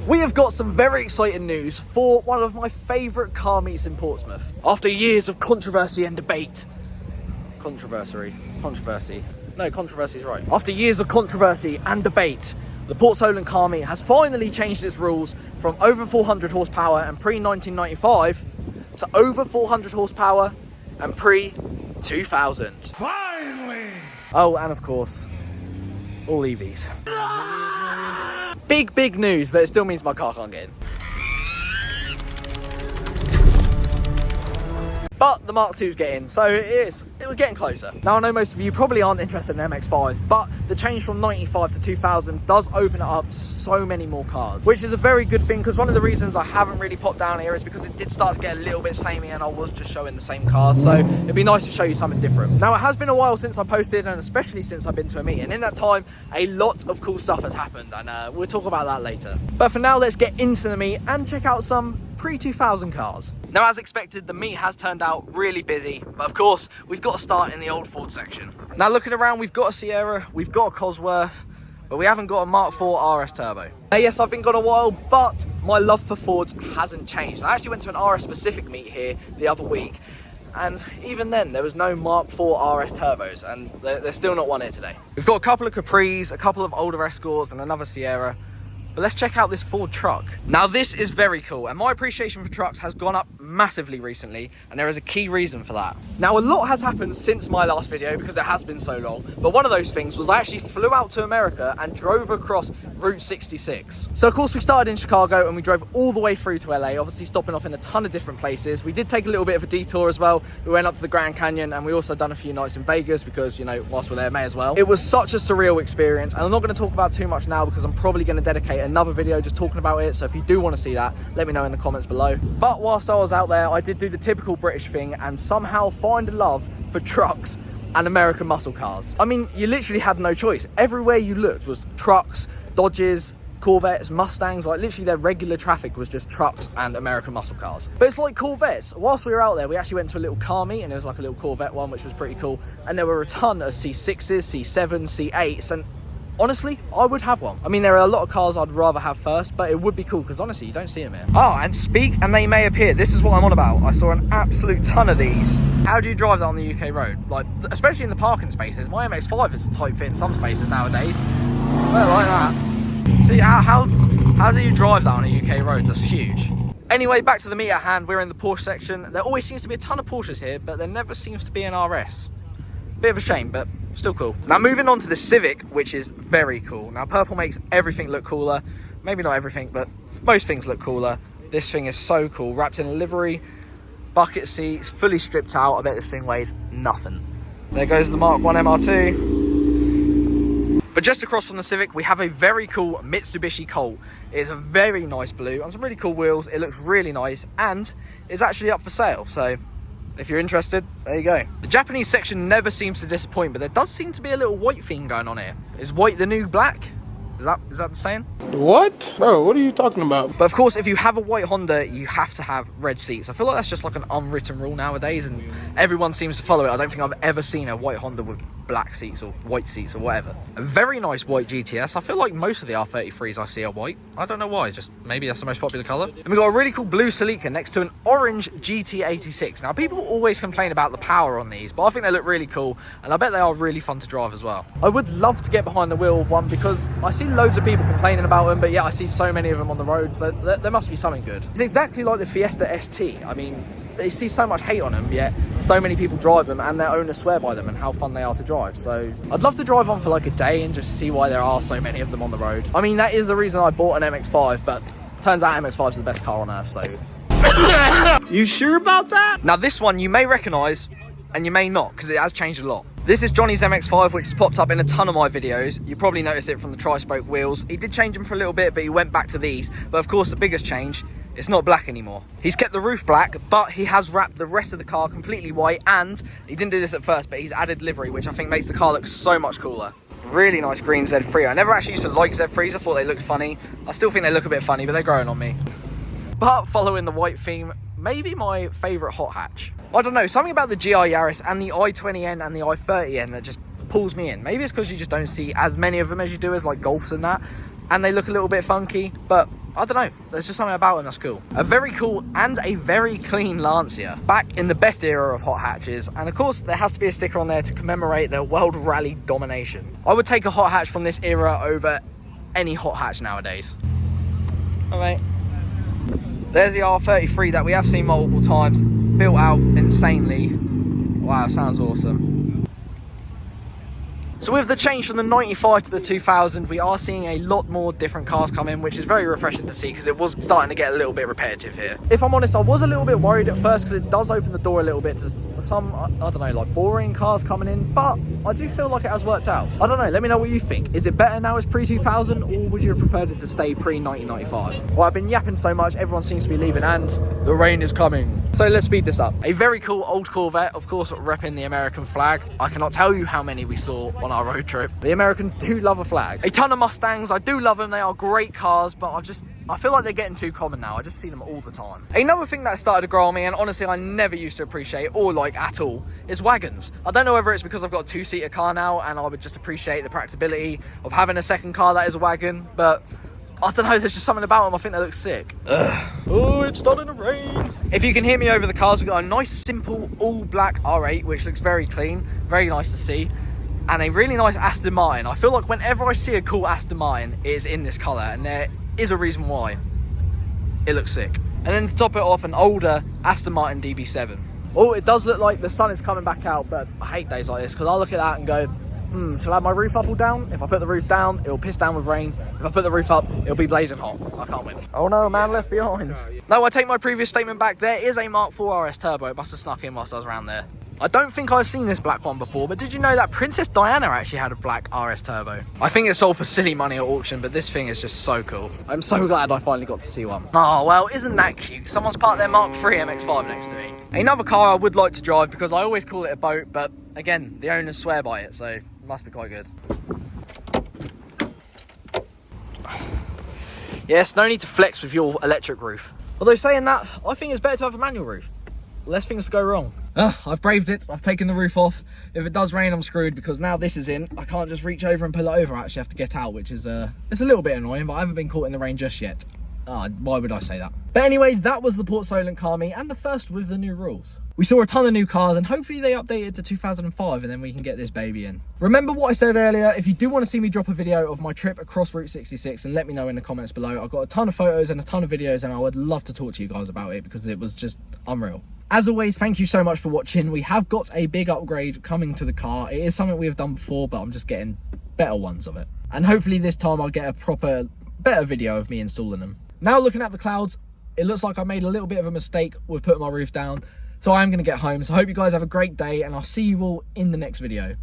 We have got some very exciting news for one of my favourite car meets in Portsmouth. After years of controversy and debate. Controversy is right. After years of controversy and debate, the Port Solent car meet has finally changed its rules from over 400 horsepower and pre-1995 to over 400 horsepower and pre-2000. Finally! Oh, and of course, all EVs. Big news, but it still means my car can't get in. But the Mark II's getting, so we're getting closer. Now I know most of you probably aren't interested in MX-5s, but the change from 95 to 2000 does open it up to so many more cars, which is a very good thing, because one of the reasons I haven't really popped down here is because it did start to get a little bit samey and I was just showing the same cars, so it'd be nice to show you something different. Now it has been a while since I posted, and especially since I've been to a meet, and in that time a lot of cool stuff has happened, and we'll talk about that later. But for now, let's get into the meet and check out some pre-2000 cars. Now, as expected, the meet has turned out really busy, but of course, we've got to start in the old Ford section. Now, looking around, we've got a Sierra, we've got a Cosworth, but we haven't got a Mark IV RS Turbo. Now, yes, I've been gone a while, but my love for Fords hasn't changed. I actually went to an RS specific meet here the other week, and even then, there was no Mark IV RS Turbos, and there's still not one here today. We've got a couple of Capris, a couple of older Escorts, and another Sierra. But let's check out this Ford truck. Now this is very cool, and my appreciation for trucks has gone up massively recently, and there is a key reason for that. Now a lot has happened since my last video because it has been so long, but one of those things was I actually flew out to America and drove across Route 66. So of course we started in Chicago and we drove all the way through to LA, obviously stopping off in a ton of different places. We did take a little bit of a detour as well. We went up to the Grand Canyon, and we also done a few nights in Vegas because, you know, whilst we're there, may as well. It was such a surreal experience, and I'm not going to talk about too much now because I'm probably going to dedicate another video just talking about it, so if you do want to see that, let me know in the comments below. But whilst I was out there, I did do the typical British thing and somehow find a love for trucks and American muscle cars. I mean, you literally had no choice. Everywhere you looked was trucks, Dodges, Corvettes, Mustangs. Like literally their regular traffic was just trucks and American muscle cars. But it's like Corvettes. Whilst we were out there, we actually went to a little car meet, and there was like a little Corvette one, which was pretty cool, and there were a ton of C6s, C7s, C8s, and honestly, I would have one. I mean, there are a lot of cars I'd rather have first, but it would be cool because honestly, you don't see them here. Oh, and speak and they may appear. This is what I'm on about. I saw an absolute ton of these. How do you drive that on the UK road? Like, especially in the parking spaces. My MX-5 is tight fit in some spaces nowadays. Well, like that. See, how do you drive that on a UK road? That's huge. Anyway, back to the meet at hand. We're in the Porsche section. There always seems to be a ton of Porsches here, but there never seems to be an RS. Bit of a shame, but still cool. Now moving on to the Civic, which is very cool. Now purple makes everything look cooler. Maybe not everything, but most things look cooler. This thing is so cool. Wrapped in a livery, bucket seats, fully stripped out. I bet this thing weighs nothing. There goes the Mark 1 MR2. But just across from the Civic, we have a very cool Mitsubishi Colt. It's a very nice blue and some really cool wheels. It looks really nice and it's actually up for sale. So if you're interested, there you go. The Japanese section never seems to disappoint, but there does seem to be a little white theme going on here. Is white the new black? Is that the saying? What? Bro, what are you talking about? But of course, if you have a white Honda, you have to have red seats. I feel like that's just like an unwritten rule nowadays, and everyone seems to follow it. I don't think I've ever seen a white Honda with black seats or white seats or whatever. A very nice white GTS. I feel like most of the R33s I see are white. I don't know why, just maybe that's the most popular colour. And we've got a really cool blue Celica next to an orange GT86. Now, people always complain about the power on these, but I think they look really cool, and I bet they are really fun to drive as well. I would love to get behind the wheel of one because I see loads of people complaining about them, but yeah, I see so many of them on the road, so there must be something good. It's exactly like the Fiesta ST. I mean, they see so much hate on them, yet so many people drive them and their owners swear by them and how fun they are to drive. So I'd love to drive one for like a day and just see why there are so many of them on the road. I mean, that is the reason I bought an MX-5, but turns out MX-5 is the best car on earth, so. You sure about that? Now this one you may recognise and you may not, because it has changed a lot. This is Johnny's MX-5, which has popped up in a ton of my videos. You probably noticed it from the tri-spoke wheels. He did change them for a little bit, but he went back to these. But of course, the biggest change, it's not black anymore. He's kept the roof black, but he has wrapped the rest of the car completely white, and he didn't do this at first, but he's added livery, which I think makes the car look so much cooler. Really nice green Z3. I never actually used to like Z3s. I thought they looked funny. I still think they look a bit funny, but they're growing on me. But following the white theme, maybe my favourite hot hatch. I don't know, something about the GR Yaris and the i20N and the i30N that just pulls me in. Maybe it's because you just don't see as many of them as you do as like Golfs and that, and they look a little bit funky, but I don't know, there's just something about them that's cool. A very cool and a very clean Lancia, back in the best era of hot hatches, and of course there has to be a sticker on there to commemorate their World Rally domination. I would take a hot hatch from this era over any hot hatch nowadays. Alright, there's the R33 that we have seen multiple times, built out insanely. Wow, sounds awesome. So with the change from the 95 to the 2000, we are seeing a lot more different cars come in, which is very refreshing to see because it was starting to get a little bit repetitive here. If I'm honest, I was a little bit worried at first because it does open the door a little bit to some, I don't know, like boring cars coming in, but I do feel like it has worked out. I don't know, let me know what you think. Is it better now it's pre-2000 or would you have preferred it to stay pre-1995? Well, I've been yapping so much, everyone seems to be leaving and the rain is coming. So let's speed this up. A very cool old Corvette, of course, repping the American flag. I cannot tell you how many we saw on our road trip. The Americans do love a flag. A ton of Mustangs, I do love them, they are great cars, but I feel like they're getting too common now. I just see them all the time. Another thing that started to grow on me, and honestly I never used to appreciate or like at all, is wagons. I don't know whether it's because I've got a two-seater car now and I would just appreciate the practicability of having a second car that is a wagon, but I don't know, there's just something about them I think they look sick. Ugh. Oh, it's starting to rain. If you can hear me over the cars, we've got a nice simple all black R8 which looks very clean, very nice to see, and a really nice Aston Martin. I feel like whenever I see a cool Aston Martin, it is in this colour, and there is a reason why. It looks sick. And then to top it off, an older Aston Martin DB7. Oh, it does look like the sun is coming back out, but I hate days like this because I look at that and go, shall I have my roof up or down? If I put the roof down, it'll piss down with rain. If I put the roof up, it'll be blazing hot. I can't win. Oh no, man left behind. No, I take my previous statement back. There is a Mark IV RS Turbo. It must have snuck in whilst I was around there. I don't think I've seen this black one before, but did you know that Princess Diana actually had a black RS Turbo? I think it sold for silly money at auction, but this thing is just so cool. I'm so glad I finally got to see one. Oh, well, isn't that cute? Someone's parked their Mark III MX-5 next to me. Another car I would like to drive because I always call it a boat, but again, the owners swear by it, so it must be quite good. Yes, no need to flex with your electric roof. Although saying that, I think it's better to have a manual roof. Less things to go wrong. I've braved it. I've taken the roof off. If it does rain, I'm screwed because now this is in. I can't just reach over and pull it over. I actually have to get out, which is it's a little bit annoying, but I haven't been caught in the rain just yet. Why would I say that? But anyway, that was the Port Solent car meet and the first with the new rules. We saw a ton of new cars and hopefully they updated to 2005 and then we can get this baby in. Remember what I said earlier, if you do want to see me drop a video of my trip across Route 66 and let me know in the comments below. I've got a ton of photos and a ton of videos and I would love to talk to you guys about it because it was just unreal. As always, thank you so much for watching. We have got a big upgrade coming to the car. It is something we have done before, but I'm just getting better ones of it. And hopefully this time I'll get a better video of me installing them. Now looking at the clouds, it looks like I made a little bit of a mistake with putting my roof down. So I am going to get home. So I hope you guys have a great day and I'll see you all in the next video.